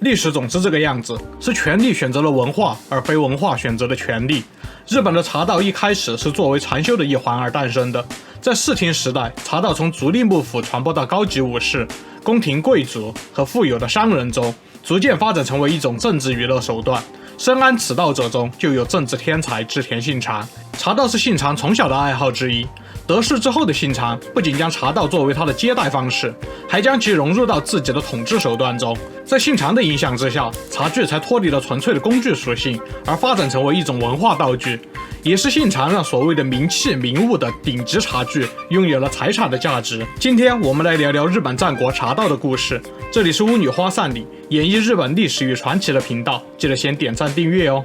历史总是这个样子，是权力选择了文化，而非文化选择了权力。日本的茶道一开始是作为禅修的一环而诞生的，在室町时代，茶道从足利幕府传播到高级武士、宫廷贵族和富有的商人中，逐渐发展成为一种政治娱乐手段。深谙此道者中就有政治天才织田信长。茶道是信长从小的爱好之一。得势之后的信长不仅将茶道作为他的接待方式，还将其融入到自己的统治手段中。在信长的影响之下，茶具才脱离了纯粹的工具属性，而发展成为一种文化道具。也是信长让所谓的名器名物的顶级茶具拥有了财产的价值。今天我们来聊聊日本战国茶道的故事。这里是巫女花散里演绎日本历史与传奇的频道，记得先点赞订阅哦。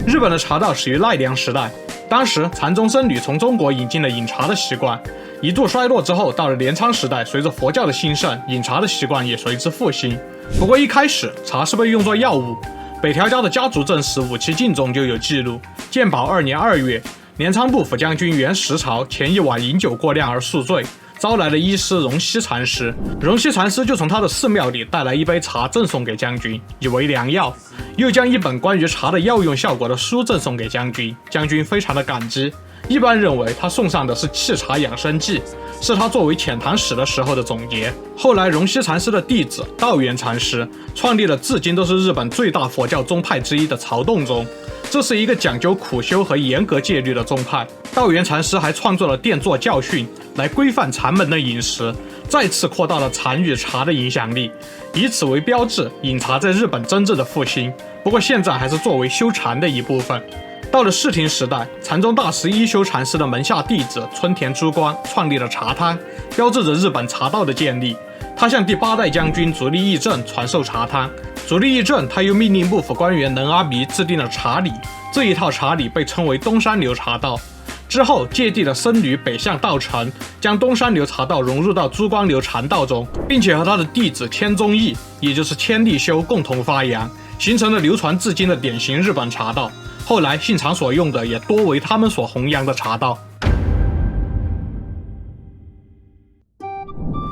日本的茶道始于奈良时代，当时禅宗僧侣从中国引进了饮茶的习惯，一度衰落之后，到了镰仓时代，随着佛教的兴盛，饮茶的习惯也随之复兴。不过一开始茶是被用作药物。北条家的家族正史武崎镜中就有记录，建保2年2月，镰仓幕府将军袁石朝前一晚饮酒过量而宿醉，招来了医师荣西禅师。荣西禅师就从他的寺庙里带来一杯茶赠送给将军，以为良药，又将一本关于茶的药用效果的书赠送给将军。将军非常的感激，一般认为他送上的是《沏茶养生记》，是他作为遣唐使的时候的总结。后来荣西禅师的弟子道元禅师创立了至今都是日本最大佛教宗派之一的曹洞宗，这是一个讲究苦修和严格戒律的宗派。道元禅师还创作了殿座教训来规范禅门的饮食，再次扩大了禅与茶的影响力，以此为标志，饮茶在日本真正的复兴。不过现在还是作为修禅的一部分。到了室町时代，禅宗大师一休禅师的门下弟子村田珠光创立了茶摊，标志着日本茶道的建立。他向第8代将军足利义政传授茶摊，足利义政他又命令幕府官员能阿弥制定了茶礼，这一套茶礼被称为东山流茶道。之后借地的僧侣北向道成将东山流茶道融入到珠光流禅道中，并且和他的弟子千宗义，也就是千利休共同发扬，形成了流传至今的典型日本茶道。后来信长所用的也多为他们所弘扬的茶道。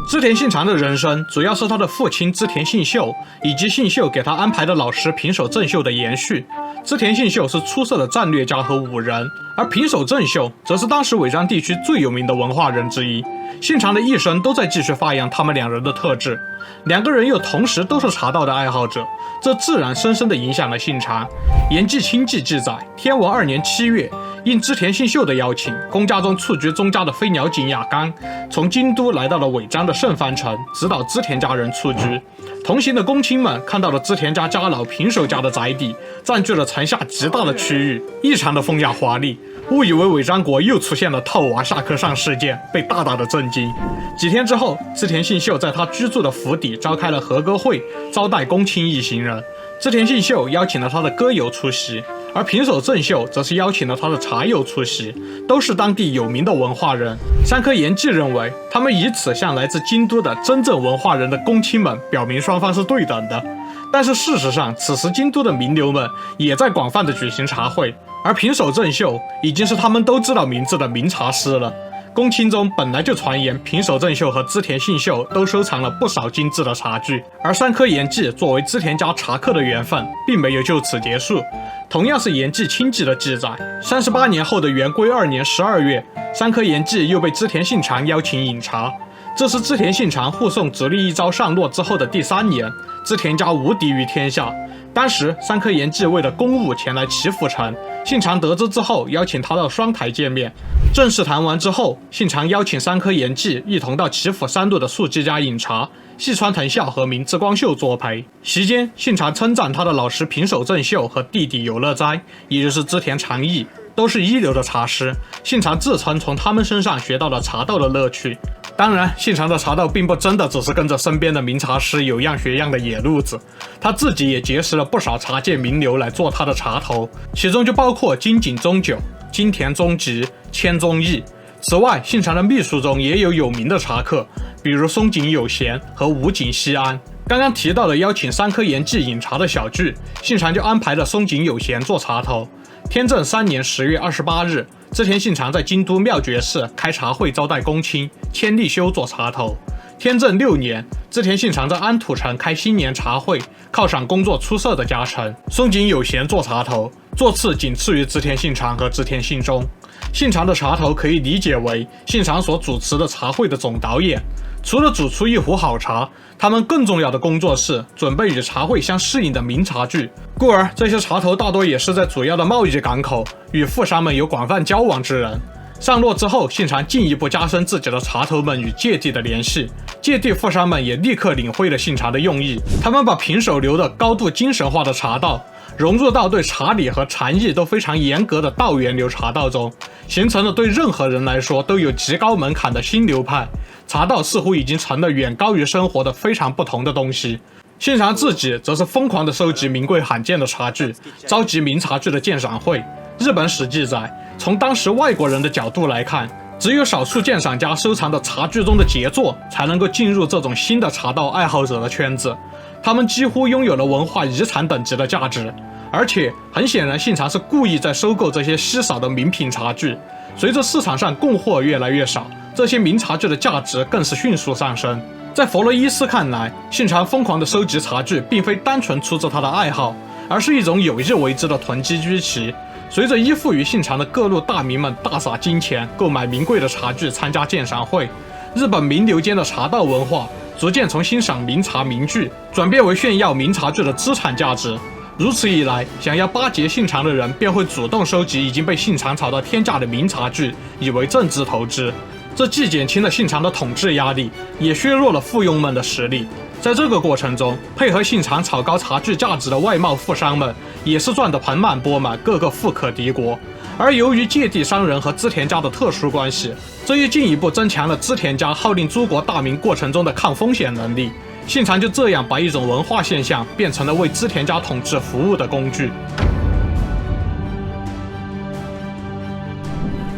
织田信长的人生主要是他的父亲织田信秀以及信秀给他安排的老师平手正秀的延续。织田信秀是出色的战略家和武人，而平手正秀则是当时尾张地区最有名的文化人之一。信长的一生都在继续发扬他们两人的特质，两个人又同时都是茶道的爱好者，这自然深深地影响了信长。岩纪清记记载，天文2年7月，应织田信秀的邀请，宫家中蹴鞠宗家的飞鸟井雅纲从京都来到了尾张的盛藩城，指导织田家人蹴鞠。同行的公卿们看到了织田家家老平手家的宅邸占据了城下极大的区域，异常的风雅华丽，误以为尾张国又出现了套娃下课上事件，被大大的震惊。几天之后，织田信秀在他居住的府邸召开了和歌会，招待公卿一行人。织田信秀邀请了他的歌友出席，而平手正秀则是邀请了他的茶友出席，都是当地有名的文化人。山科研纪认为，他们以此向来自京都的真正文化人的公卿们表明双方是对等的。但是事实上，此时京都的名流们也在广泛的举行茶会，而平手正秀已经是他们都知道名字的名茶师了。公卿中本来就传言平手正秀和织田信秀都收藏了不少精致的茶具，而山科研纪作为织田家茶客的缘分并没有就此结束。同样是岩纪清记的记载，38年后的元龟2年12月，山科研纪又被织田信长邀请饮茶。这是织田信长护送足利义昭上洛之后的第3年，织田家无敌于天下。当时山科研纪为了公务前来岐阜城，信长得知之后邀请他到双台见面。正式谈完之后，信长邀请山科研纪一同到岐阜3路的宿姬家饮茶，细川藤孝和明智光秀作陪。席间，信长称赞他的老师平手正秀和弟弟有乐斋，也就是织田长义，都是一流的茶师。信长自称从他们身上学到了茶道的乐趣。当然，信长的茶道并不真的只是跟着身边的名茶师有样学样的野路子，他自己也结识了不少茶界名流来做他的茶头，其中就包括金井宗久、金田宗吉、千宗义。此外，信长的秘书中也有名的茶客，比如松井有贤和武井西安。刚刚提到了邀请山科研纪饮茶的小聚，信长就安排了松井有贤做茶头。天正3年10月28日，织田信长在京都妙觉寺开茶会招待公卿，千利休做茶头。天正6年，织田信长在安土城开新年茶会，犒赏工作出色的家臣。松井有贤做茶头，座次仅次于织田信长和织田信忠。信长的茶头可以理解为信长所主持的茶会的总导演。除了煮出一壶好茶，他们更重要的工作是准备与茶会相适应的名茶具。故而，这些茶头大多也是在主要的贸易港口与富商们有广泛交往之人。上洛之后，信长进一步加深自己的茶头们与芥蒂的联系，芥蒂富商们也立刻领会了信长的用意，他们把平手流的高度精神化的茶道融入到对茶理和禅意都非常严格的道源流茶道中，形成了对任何人来说都有极高门槛的新流派。茶道似乎已经成了远高于生活的非常不同的东西。信长自己则是疯狂地收集名贵罕见的茶具，召集名茶具的鉴赏会。日本史记载，从当时外国人的角度来看，只有少数鉴赏家收藏的茶具中的杰作才能够进入这种新的茶道爱好者的圈子，他们几乎拥有了文化遗产等级的价值。而且很显然，信长是故意在收购这些稀少的名品茶具。随着市场上供货越来越少，这些名茶具的价值更是迅速上升。在弗洛伊斯看来，信长疯狂的收集茶具并非单纯出自他的爱好，而是一种有意为之的囤积居奇。随着依附于信长的各路大名们大撒金钱购买名贵的茶具参加鉴赏会，日本名流间的茶道文化逐渐从欣赏名茶名具转变为炫耀名茶具的资产价值。如此一来，想要巴结信长的人便会主动收集已经被信长炒到天价的名茶具，以为政治投资。这既减轻了信长的统治压力，也削弱了附庸们的实力。在这个过程中，配合信长炒高茶具价值的外贸富商们也是赚得盆满钵满，个个富可敌国。而由于芥蒂商人和织田家的特殊关系，这也进一步增强了织田家号令诸国大名过程中的抗风险能力。信长就这样把一种文化现象变成了为织田家统治服务的工具。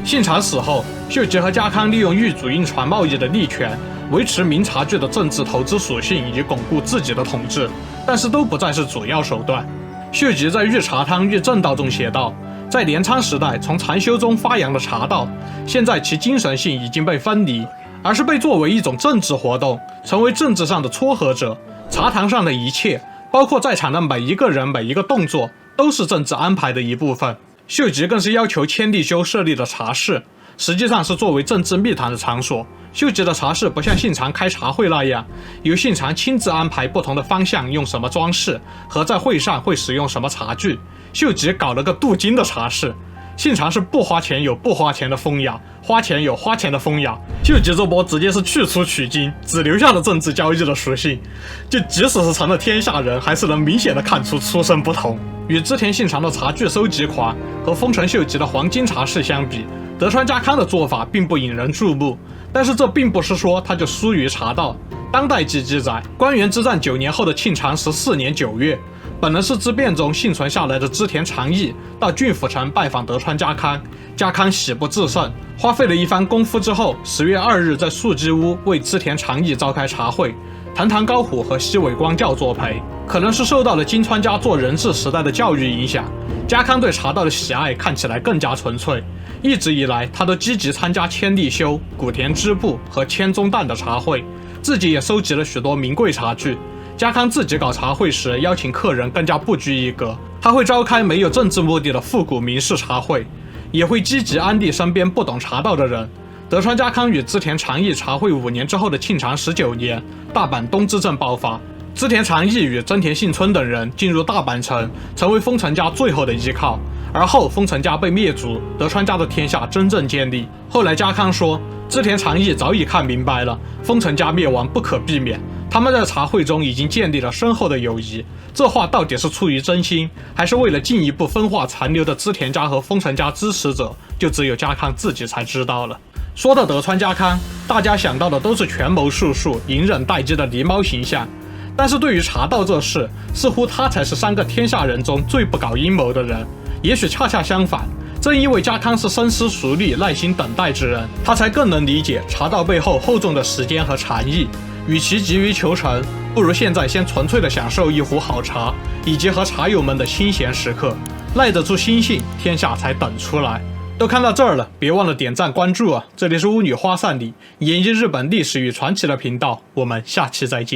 信长死后，秀吉和家康利用御主印传贸易的利权，维持名茶具的政治投资属性以及巩固自己的统治，但是都不再是主要手段。秀吉在《御茶汤御正道》中写道，在镰仓时代从禅修中发扬的茶道，现在其精神性已经被分离，而是被作为一种政治活动，成为政治上的撮合者。茶堂上的一切，包括在场的每一个人每一个动作，都是政治安排的一部分。秀吉更是要求千利休设立的茶室，实际上是作为政治密谈的场所。秀吉的茶室不像信长开茶会那样，由信长亲自安排不同的方向用什么装饰，和在会上会使用什么茶具。秀吉搞了个镀金的茶室。信长是不花钱有不花钱的风雅，花钱有花钱的风雅。秀吉这波直接是去粗取精，只留下了政治交易的属性，就即使是成了天下人，还是能明显的看出出身不同。与织田信长的茶具收集狂和丰臣秀吉的黄金茶室相比，德川家康的做法并不引人注目，但是这并不是说他就疏于茶道。当代记记载，关原之战9年后的庆长14年9月，本能寺之变中幸存下来的织田长义到郡府城拜访德川家康，家康喜不自胜，花费了一番功夫之后，10月2日在素鸡屋为织田长义召开茶会，藤堂高虎和西尾光教作陪。可能是受到了金川家做人质时代的教育影响，家康对茶道的喜爱看起来更加纯粹。一直以来，他都积极参加千利休、古田织部和千宗旦的茶会，自己也收集了许多名贵茶具。家康自己搞茶会时，邀请客人更加不拘一格，他会召开没有政治目的的复古名士茶会，也会积极安利身边不懂茶道的人。德川家康与织田长义茶会5年之后的庆长19年，大阪东之阵爆发，织田长义与真田信村等人进入大阪城，成为丰臣家最后的依靠。而后丰臣家被灭族，德川家的天下真正建立。后来家康说，织田长义早已看明白了，丰臣家灭亡不可避免，他们在茶会中已经建立了深厚的友谊。这话到底是出于真心，还是为了进一步分化残留的织田家和丰臣家支持者，就只有家康自己才知道了。说到德川家康，大家想到的都是权谋术数、隐忍待机的狸猫形象，但是对于茶道这事，似乎他才是3个天下人中最不搞阴谋的人。也许恰恰相反，正因为家康是深思熟虑、耐心等待之人，他才更能理解茶道背后厚重的时间和禅意。与其急于求成，不如现在先纯粹的享受一壶好茶，以及和茶友们的清闲时刻。耐得住心性，天下才等出来。都看到这儿了，别忘了点赞关注啊！这里是巫女花散里，研究日本历史与传奇的频道，我们下期再见。